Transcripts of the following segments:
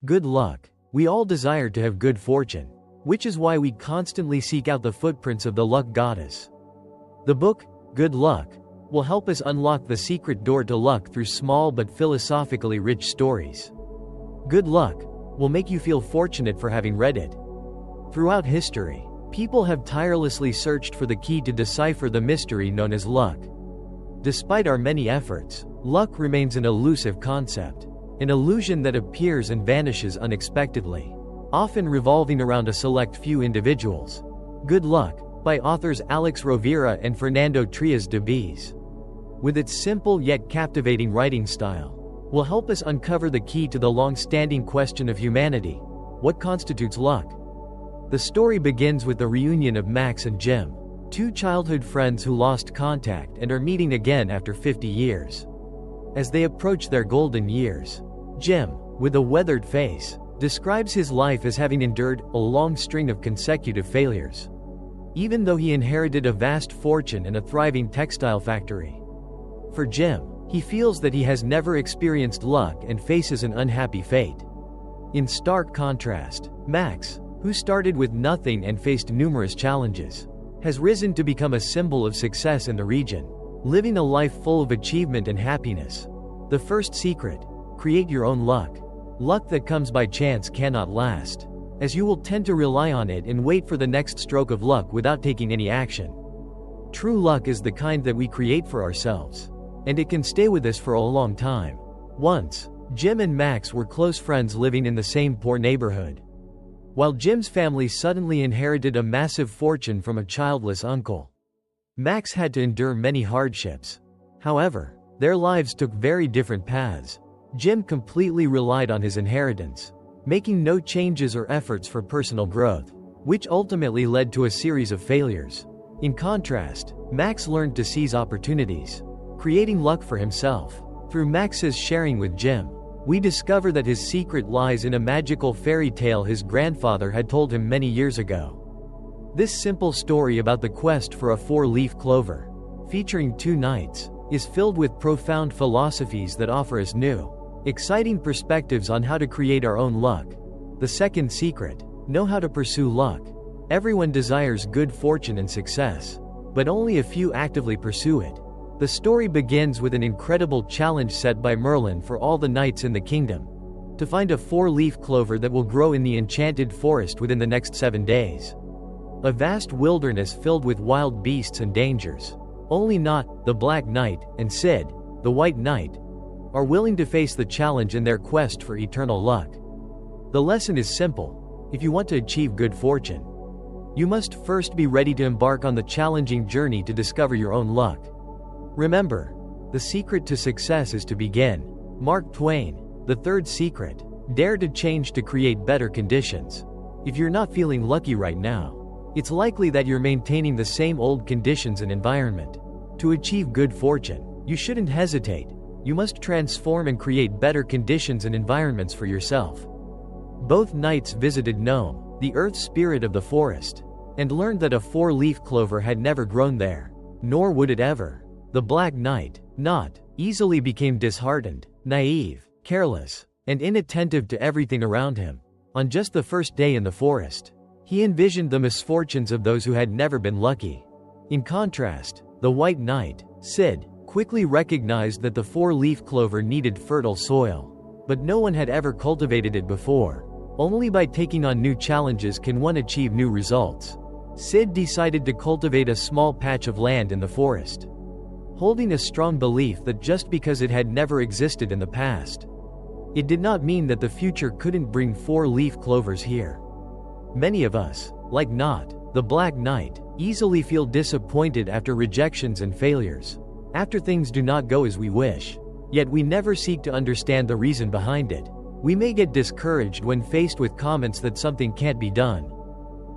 Good luck. We all desire to have good fortune, which is why we constantly seek out the footprints of the luck goddess. The book, Good Luck, will help us unlock the secret door to luck through small but philosophically rich stories. Good Luck will make you feel fortunate for having read it. Throughout history, people have tirelessly searched for the key to decipher the mystery known as luck. Despite our many efforts, luck remains an elusive concept, an illusion that appears and vanishes unexpectedly, often revolving around a select few individuals. Good Luck, by authors Alex Rovira and Fernando Trías de Bez, with its simple yet captivating writing style, will help us uncover the key to the long-standing question of humanity: what constitutes luck? The story begins with the reunion of Max and Jim, two childhood friends who lost contact and are meeting again after 50 years. As they approach their golden years, Jim, with a weathered face, describes his life as having endured a long string of consecutive failures. Even though he inherited a vast fortune and a thriving textile factory. For Jim, he feels that he has never experienced luck and faces an unhappy fate. In stark contrast, Max, who started with nothing and faced numerous challenges, has risen to become a symbol of success in the region, living a life full of achievement and happiness. The first secret: create your own luck. Luck that comes by chance cannot last, as you will tend to rely on it and wait for the next stroke of luck without taking any action. True luck is the kind that we create for ourselves, and it can stay with us for a long time. Once, Jim and Max were close friends living in the same poor neighborhood. While Jim's family suddenly inherited a massive fortune from a childless uncle, Max had to endure many hardships. However, their lives took very different paths. Jim completely relied on his inheritance, making no changes or efforts for personal growth, which ultimately led to a series of failures. In contrast, Max learned to seize opportunities, creating luck for himself. Through Max's sharing with Jim, we discover that his secret lies in a magical fairy tale his grandfather had told him many years ago. This simple story about the quest for a four-leaf clover, featuring two knights, is filled with profound philosophies that offer us new, exciting perspectives on how to create our own luck. The second secret: know how to pursue luck. Everyone desires good fortune and success, but only a few actively pursue it. The story begins with an incredible challenge set by Merlin for all the knights in the kingdom: to find a four-leaf clover that will grow in the enchanted forest within the next 7 days. A vast wilderness filled with wild beasts and dangers. Only Not, the Black Knight, and Sid, the White Knight, are willing to face the challenge in their quest for eternal luck. The lesson is simple: if you want to achieve good fortune, you must first be ready to embark on the challenging journey to discover your own luck. Remember, the secret to success is to begin. Mark Twain. The third secret: dare to change to create better conditions. If you're not feeling lucky right now, it's likely that you're maintaining the same old conditions and environment. To achieve good fortune, you shouldn't hesitate. You must transform and create better conditions and environments for yourself. Both knights visited Gnome, the earth spirit of the forest, and learned that a four-leaf clover had never grown there, nor would it ever. The Black Knight, not easily, became disheartened, naive, careless, and inattentive to everything around him. On just the first day in the forest, he envisioned the misfortunes of those who had never been lucky. In contrast, the White Knight, Sid, quickly recognized that the four-leaf clover needed fertile soil, but no one had ever cultivated it before. Only by taking on new challenges can one achieve new results. Sid decided to cultivate a small patch of land in the forest, holding a strong belief that just because it had never existed in the past, it did not mean that the future couldn't bring four-leaf clovers here. Many of us, like Not, the Black Knight, easily feel disappointed after rejections and failures, after things do not go as we wish. Yet we never seek to understand the reason behind it. We may get discouraged when faced with comments that something can't be done,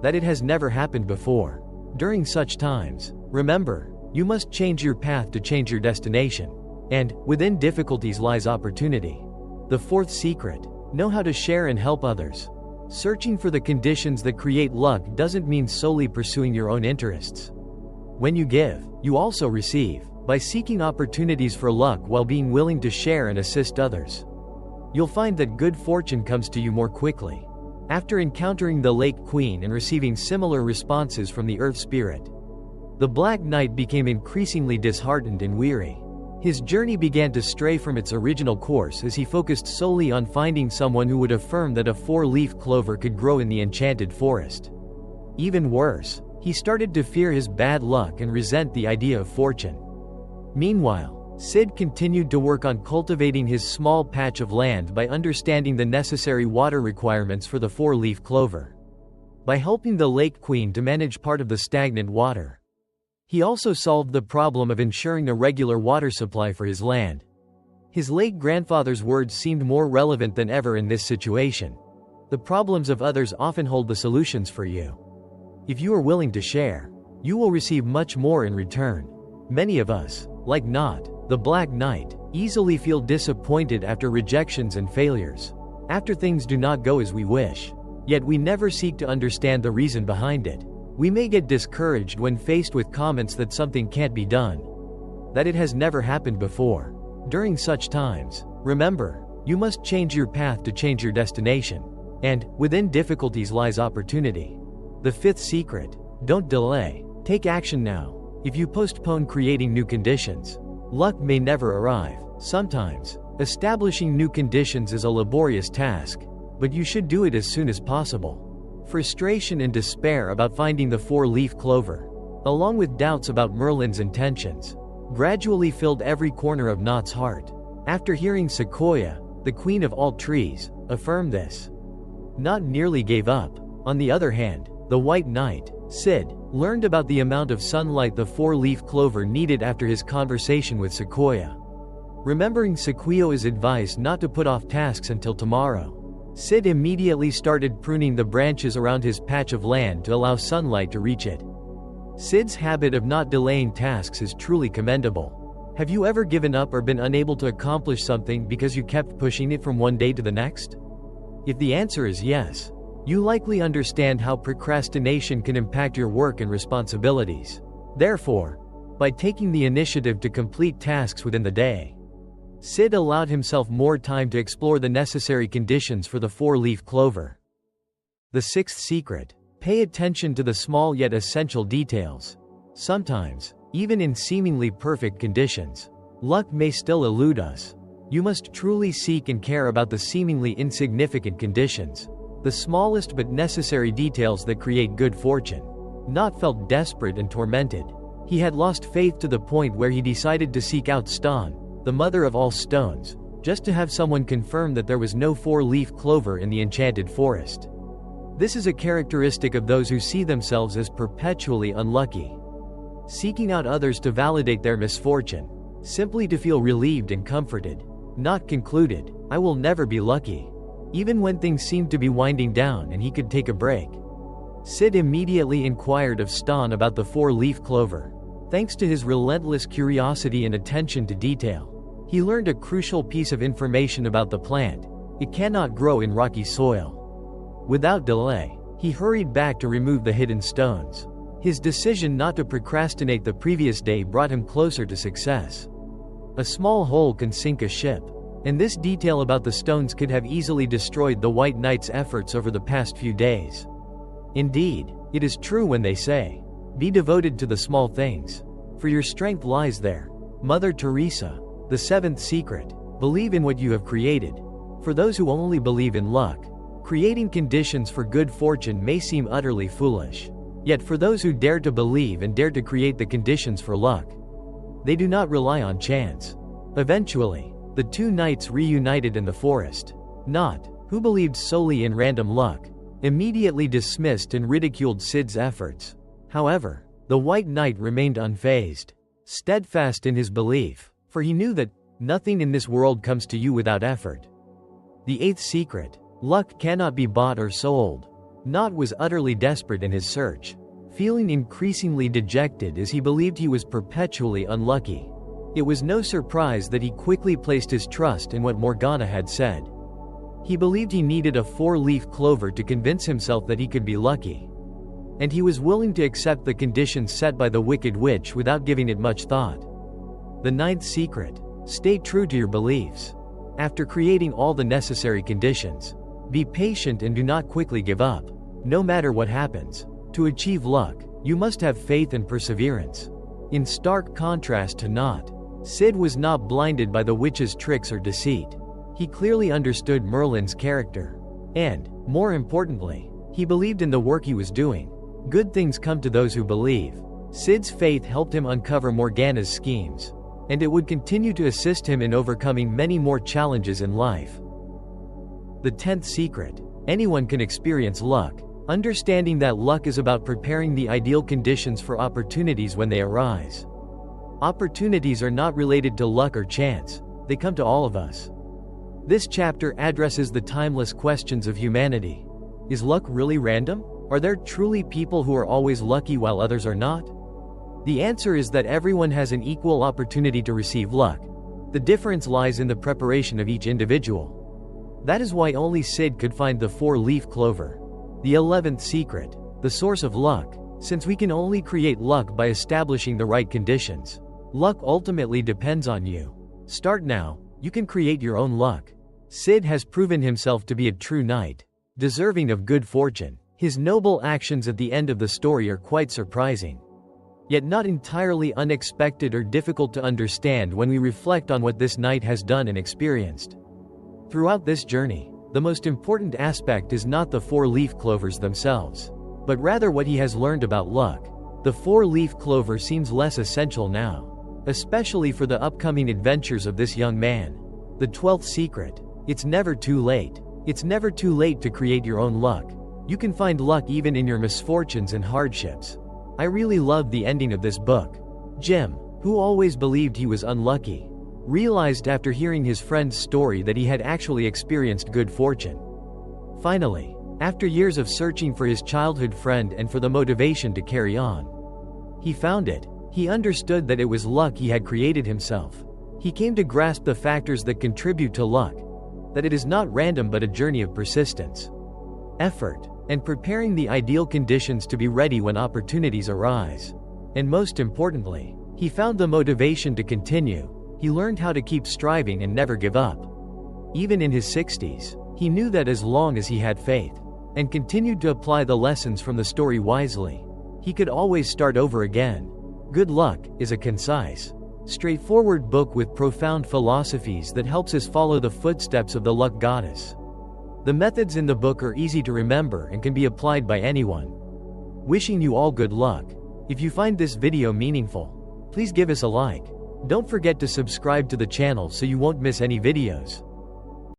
that it has never happened before. During such times, remember, you must change your path to change your destination. And, within difficulties lies opportunity. The fourth secret: know how to share and help others. Searching for the conditions that create luck doesn't mean solely pursuing your own interests. When you give, you also receive, by seeking opportunities for luck while being willing to share and assist others. you'll find that good fortune comes to you more quickly. After encountering the Lake Queen and receiving similar responses from the Earth Spirit, the Black Knight became increasingly disheartened and weary. His journey began to stray from its original course as he focused solely on finding someone who would affirm that a 4-leaf clover could grow in the enchanted forest. Even worse, he started to fear his bad luck and resent the idea of fortune. Meanwhile, Sid continued to work on cultivating his small patch of land by understanding the necessary water requirements for the 4-leaf clover. By helping the Lake Queen to manage part of the stagnant water, he also solved the problem of ensuring a regular water supply for his land. His late grandfather's words seemed more relevant than ever in this situation. The problems of others often hold the solutions for you. If you are willing to share, you will receive much more in return. Many of us, like Not, the Black Knight, easily feel disappointed after rejections and failures, after things do not go as we wish. Yet we never seek to understand the reason behind it. We may get discouraged when faced with comments that something can't be done, that it has never happened before. During such times, remember, you must change your path to change your destination. And, within difficulties lies opportunity. The 5th secret: don't delay. Take action now. If you postpone creating new conditions, luck may never arrive. Sometimes, establishing new conditions is a laborious task, but you should do it as soon as possible. Frustration and despair about finding the 4-leaf clover, along with doubts about Merlin's intentions, gradually filled every corner of Not's heart. After hearing Sequoia, the queen of all trees, affirm this, Not nearly gave up. On the other hand, the White Knight, Sid, learned about the amount of sunlight the 4-leaf clover needed after his conversation with Sequoia. Remembering Sequoia's advice not to put off tasks until tomorrow, Sid immediately started pruning the branches around his patch of land to allow sunlight to reach it. Sid's habit of not delaying tasks is truly commendable. Have you ever given up or been unable to accomplish something because you kept pushing it from one day to the next? If the answer is yes, you likely understand how procrastination can impact your work and responsibilities. Therefore, by taking the initiative to complete tasks within the day, Sid allowed himself more time to explore the necessary conditions for the 4-leaf clover. The 6th secret: pay attention to the small yet essential details. Sometimes, even in seemingly perfect conditions, luck may still elude us. You must truly seek and care about the seemingly insignificant conditions, the smallest but necessary details that create good fortune. Not felt desperate and tormented. He had lost faith to the point where he decided to seek out Ston, the mother of all stones, just to have someone confirm that there was no 4-leaf clover in the enchanted forest. This is a characteristic of those who see themselves as perpetually unlucky, seeking out others to validate their misfortune, simply to feel relieved and comforted. Not concluded, I will never be lucky. Even when things seemed to be winding down and he could take a break, Sid immediately inquired of Ston about the 4-leaf clover. Thanks to his relentless curiosity and attention to detail, he learned a crucial piece of information about the plant: it cannot grow in rocky soil. Without delay, he hurried back to remove the hidden stones. His decision not to procrastinate the previous day brought him closer to success. A small hole can sink a ship, and this detail about the stones could have easily destroyed the White Knight's efforts over the past few days. Indeed, it is true when they say, be devoted to the small things, for your strength lies there. Mother Teresa. The 7th secret: believe in what you have created. For those who only believe in luck, creating conditions for good fortune may seem utterly foolish. Yet for those who dare to believe and dare to create the conditions for luck, they do not rely on chance. Eventually, the 2 knights reunited in the forest. Not, who believed solely in random luck, immediately dismissed and ridiculed Sid's efforts. However, the White Knight remained unfazed, steadfast in his belief, for he knew that nothing in this world comes to you without effort. The 8th secret: luck cannot be bought or sold. Not was utterly desperate in his search, feeling increasingly dejected as he believed he was perpetually unlucky. It was no surprise that he quickly placed his trust in what Morgana had said. He believed he needed a 4-leaf clover to convince himself that he could be lucky, and he was willing to accept the conditions set by the Wicked Witch without giving it much thought. The 9th secret: stay true to your beliefs. After creating all the necessary conditions, be patient and do not quickly give up. No matter what happens, to achieve luck, you must have faith and perseverance. In stark contrast to Nott, Sid was not blinded by the witch's tricks or deceit. He clearly understood Merlin's character. And, more importantly, he believed in the work he was doing. Good things come to those who believe. Sid's faith helped him uncover Morgana's schemes, and it would continue to assist him in overcoming many more challenges in life. The 10th secret. Anyone can experience luck. Understanding that luck is about preparing the ideal conditions for opportunities when they arise. Opportunities are not related to luck or chance, they come to all of us. This chapter addresses the timeless questions of humanity. Is luck really random? Are there truly people who are always lucky while others are not? The answer is that everyone has an equal opportunity to receive luck. The difference lies in the preparation of each individual. That is why only Sid could find the 4-leaf clover. The 11th secret. The source of luck. Since we can only create luck by establishing the right conditions, luck ultimately depends on you. Start now. You can create your own luck. Sid has proven himself to be a true knight, deserving of good fortune. His noble actions at the end of the story are quite surprising, yet not entirely unexpected or difficult to understand when we reflect on what this knight has done and experienced. Throughout this journey, the most important aspect is not the 4-leaf clovers themselves, but rather what he has learned about luck. The 4-leaf clover seems less essential now, especially for the upcoming adventures of this young man. The 12th secret. It's never too late. It's never too late to create your own luck. You can find luck even in your misfortunes and hardships. I really loved the ending of this book. Jim, who always believed he was unlucky, realized after hearing his friend's story that he had actually experienced good fortune. Finally, after years of searching for his childhood friend and for the motivation to carry on, he found it. He understood that it was luck he had created himself. He came to grasp the factors that contribute to luck, that it is not random but a journey of persistence, effort, and preparing the ideal conditions to be ready when opportunities arise. And most importantly, he found the motivation to continue. He learned how to keep striving and never give up. Even in his 60s, he knew that as long as he had faith, and continued to apply the lessons from the story wisely, he could always start over again. Good Luck is a concise, straightforward book with profound philosophies that helps us follow the footsteps of the luck goddess. The methods in the book are easy to remember and can be applied by anyone. Wishing you all good luck. If you find this video meaningful, please give us a like. Don't forget to subscribe to the channel so you won't miss any videos.